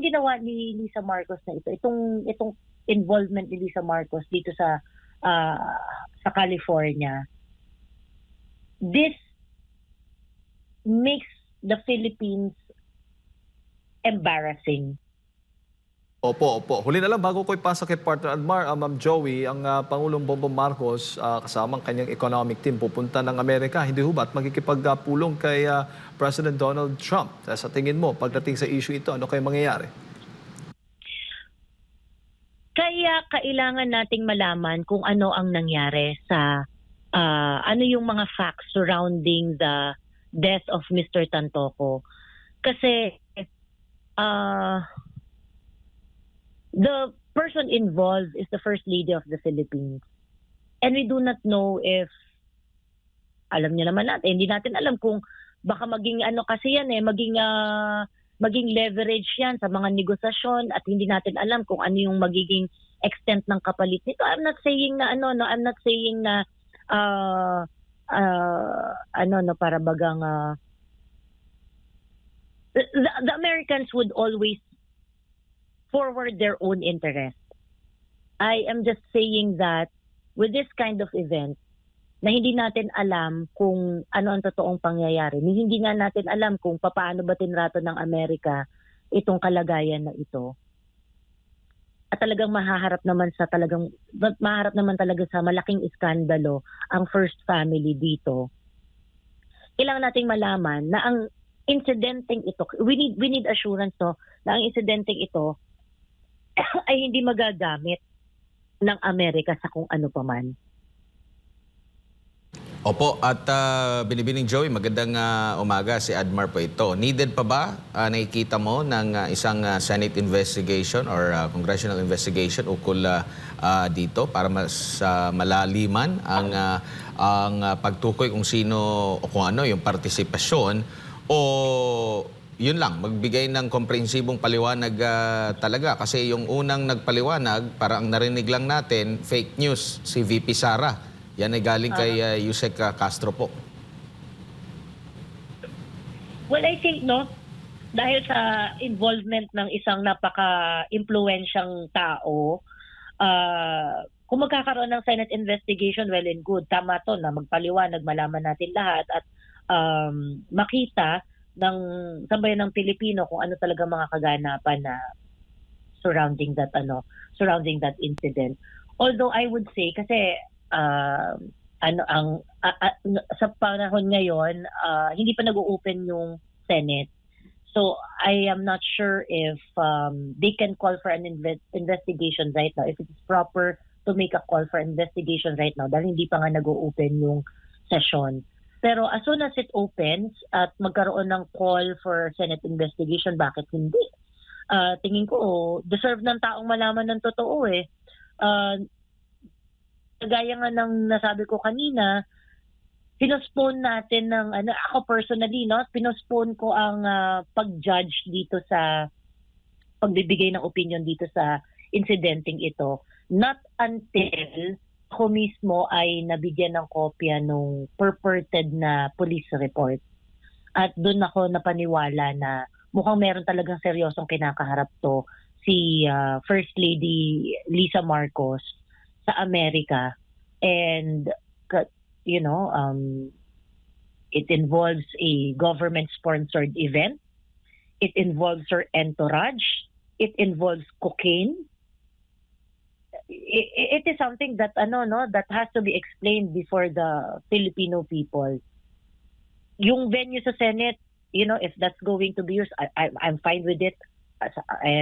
itong ginawa ni Lisa Marcos na itong involvement ni Lisa Marcos dito sa California, this makes the Philippines embarrassing. Opo, opo. Huli na lang bago ko ipasa kay partner Admar, Ma'am Joey, ang Pangulong Bongbong Marcos kasamang kanyang economic team pupunta ng Amerika. Hindi ho ba at magkikipagpulong kay President Donald Trump? Sa tingin mo, pagdating sa issue ito, ano kayo mangyayari? Kaya kailangan nating malaman kung ano ang nangyari sa ano yung mga facts surrounding the death of Mr. Tantoco. Kasi the person involved is the First Lady of the Philippines. And we do not know if, alam niyo naman natin, hindi natin alam kung baka maging ano kasi yan maging leverage yan sa mga negosasyon at hindi natin alam kung ano yung magiging extent ng kapalit nito. I'm not saying na I'm not saying na para bagang the Americans would always forward their own interest. I am just saying that with this kind of event, na hindi natin alam kung ano ang totoong pangyayari. Hindi nga natin alam kung paano ba tinrato ng Amerika itong kalagayan na ito. At talagang mahaharap naman talaga sa malaking iskandalo ang first family dito. Kailangan nating malaman na ang incidenteng ito, we need assurance na ang incidenteng ito ay hindi magagamit ng Amerika sa kung ano paman. Opo, at Binibining Joey, magandang umaga, si Admar po ito. Needed pa ba, nakikita mo, ng isang Senate investigation or congressional investigation ukol dito para mas malaliman ang pagtukoy kung sino o kung ano yung partisipasyon o yun lang, magbigay ng komprehensibong paliwanag talaga. Kasi yung unang nagpaliwanag, parang narinig lang natin, fake news, si VP Sara. Yan ay galing kay Yusek Castro po. Well, I think, dahil sa involvement ng isang napaka-impluensyang tao, kung magkakaroon ng Senate investigation, well and good. Tama to na magpaliwanag, malaman natin lahat at makita ng sambayan ng Pilipino kung ano talaga mga kaganapan na surrounding that incident. Although I would say kasi sa panahon ngayon hindi pa nag-open yung Senate. So I am not sure if they can call for an investigation right now, if it is proper to make a call for investigation right now dahil hindi pa nga nag-open yung session. Pero as soon as it opens at magkaroon ng call for Senate investigation, bakit hindi? Tingin ko, deserve ng taong malaman ng totoo eh. Gaya nga ng nasabi ko kanina, pinospone natin ng, ako personally, pinospone ko ang pag-judge dito sa pagbibigay ng opinion dito sa incidenteng ito. Not until ako mismo ay nabigyan ng kopya nung purported na police report. At doon ako napaniwala na mukhang meron talagang seryosong kinakaharap to si First Lady Lisa Marcos sa Amerika. And, it involves a government-sponsored event. It involves her entourage. It involves cocaine. It is something that that has to be explained before the Filipino people. Yung venue sa Senate, if that's going to be used, I'm fine with it.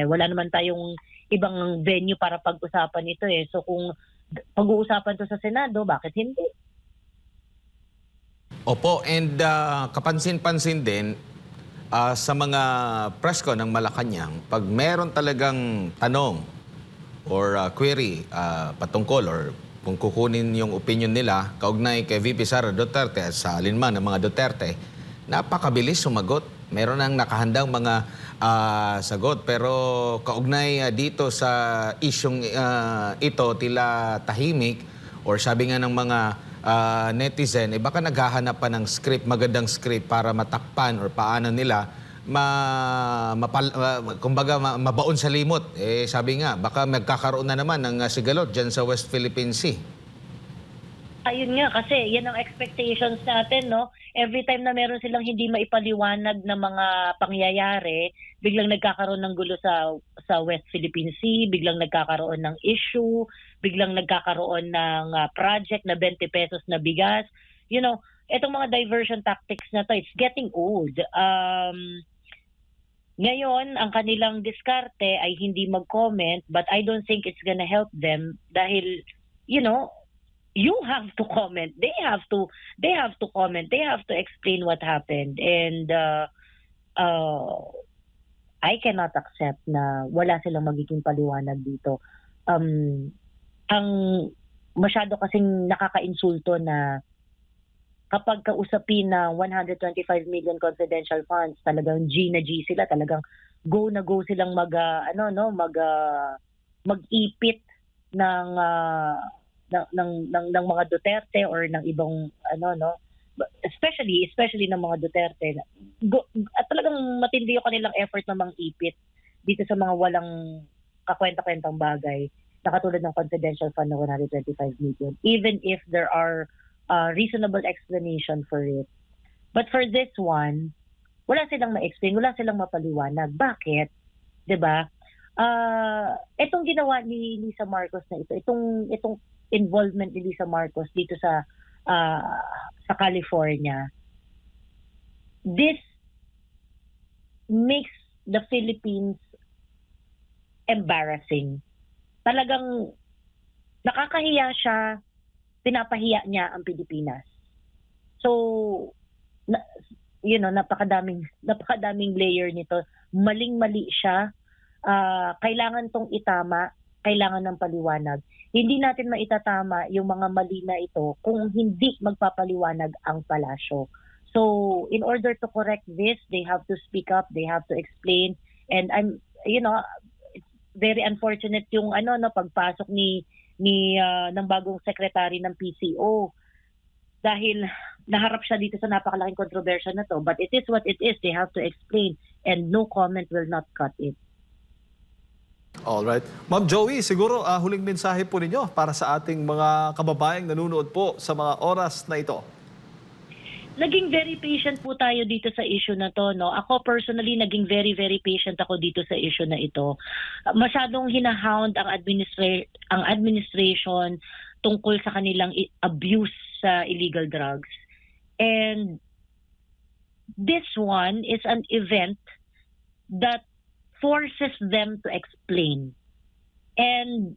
Wala naman tayong ibang venue para pag-usapan ito eh. So kung pag-uusapan to sa Senado, bakit hindi? Opo, and kapansin-pansin din sa mga presko ng Malacanang, pag meron talagang tanong or query patungkol or kung kukunin yung opinion nila kaugnay kay VP Sara Duterte sa alinman ng mga Duterte, napakabilis sumagot. Meron nang nakahandang mga sagot. Pero kaugnay dito sa isyong ito, tila tahimik or sabi nga ng mga netizen, baka naghahanap pa ng script, magandang script para matakpan or paano nila kumbaga mabaon sa limot. Eh, sabi nga, baka magkakaroon na naman ng sigalot dyan sa West Philippine Sea. Ayun nga, kasi yan ang expectations natin, no? Every time na meron silang hindi maipaliwanag na mga pangyayari, biglang nagkakaroon ng gulo sa West Philippine Sea, biglang nagkakaroon ng issue, biglang nagkakaroon ng project na 20 pesos na bigas. You know, etong mga diversion tactics na to, it's getting old. Ngayon, ang kanilang diskarte ay hindi mag-comment, but I don't think it's gonna help them dahil, you know, you have to comment. They have to comment. They have to explain what happened. And I cannot accept na wala silang magiging paliwanag dito. Ang masyado kasing nakaka-insulto na kapag kausapin na 125 million confidential funds, talagang G na G sila, talagang go na go silang mag-ipit ng mga Duterte or ng ibang especially ng mga Duterte. At talagang matindi yung kanilang effort na mang-ipit dito sa mga walang kakwenta-kwentang bagay na katulad ng confidential fund na 125 million, even if there are reasonable explanation for it. But for this one, wala silang ma-explain, wala silang mapaliwanag. Bakit? 'Di ba? Itong ginawa ni Lisa Marcos na ito, itong involvement ni Lisa Marcos dito sa California, this makes the Philippines embarrassing. Talagang nakakahiya siya, pinapahiya niya ang Pilipinas. So, napakadaming layer nito. Maling-mali siya. Kailangan tong itama, kailangan ng paliwanag. Hindi natin maitatama yung mga mali na ito kung hindi magpapaliwanag ang palasyo. So, in order to correct this, they have to speak up, they have to explain. And it's very unfortunate yung pagpasok ng bagong secretary ng PCO dahil naharap siya dito sa napakalaking kontrobersya na to. But it is what it is. They have to explain and no comment will not cut it. Alright. Ma'am Joey, siguro huling mensahe po ninyo para sa ating mga kababayang nanonood po sa mga oras na ito. Naging very patient po tayo dito sa issue na to, no? Ako personally, naging very, very patient ako dito sa issue na ito. Masyadong hinahound ang administration tungkol sa kanilang abuse sa illegal drugs. And this one is an event that forces them to explain. And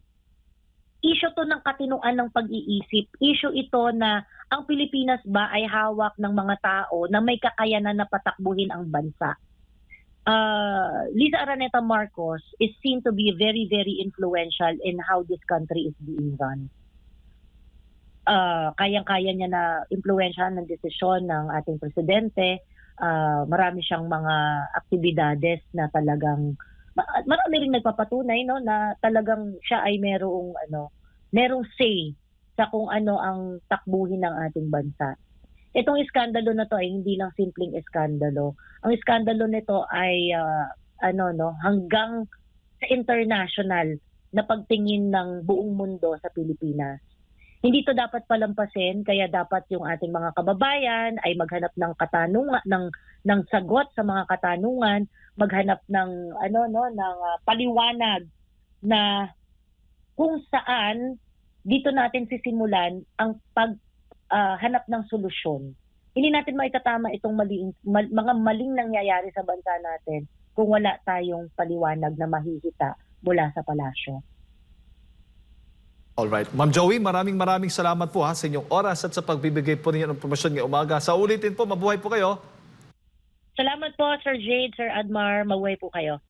issue to ng katinuan ng pag-iisip. Issue ito na ang Pilipinas ba ay hawak ng mga tao na may kakayanan na patakbuhin ang bansa. Lisa Araneta Marcos is seen to be very, very influential in how this country is being run. Kayang-kaya niya na impluwensyahan ng desisyon ng ating presidente. Marami siyang mga aktibidades na talagang marami ring nagpapatunay, no, na talagang siya ay merong say sa kung ano ang takbuhin ng ating bansa. Itong iskandalo na to ay hindi lang simpleng iskandalo. Ang iskandalo nito ay hanggang sa international na pagtingin ng buong mundo sa Pilipinas. Hindi to dapat palampasin, kaya dapat yung ating mga kababayan ay maghanap ng katanungan, ng sagot sa mga katanungan, maghanap ng paliwanag na kung saan dito natin sisimulan ang paghanap ng solusyon. Hindi natin maitatama itong mga maling nangyayari sa bansa natin kung wala tayong paliwanag na mahihita mula sa palasyo. Alright. Ma'am Joey, maraming salamat po sa inyong oras at sa pagbibigay po ninyo ng impormasyon ngayong umaga. Sa ulitin po, mabuhay po kayo. Salamat po, Sir Jade, Sir Admar. Mabuhay po kayo.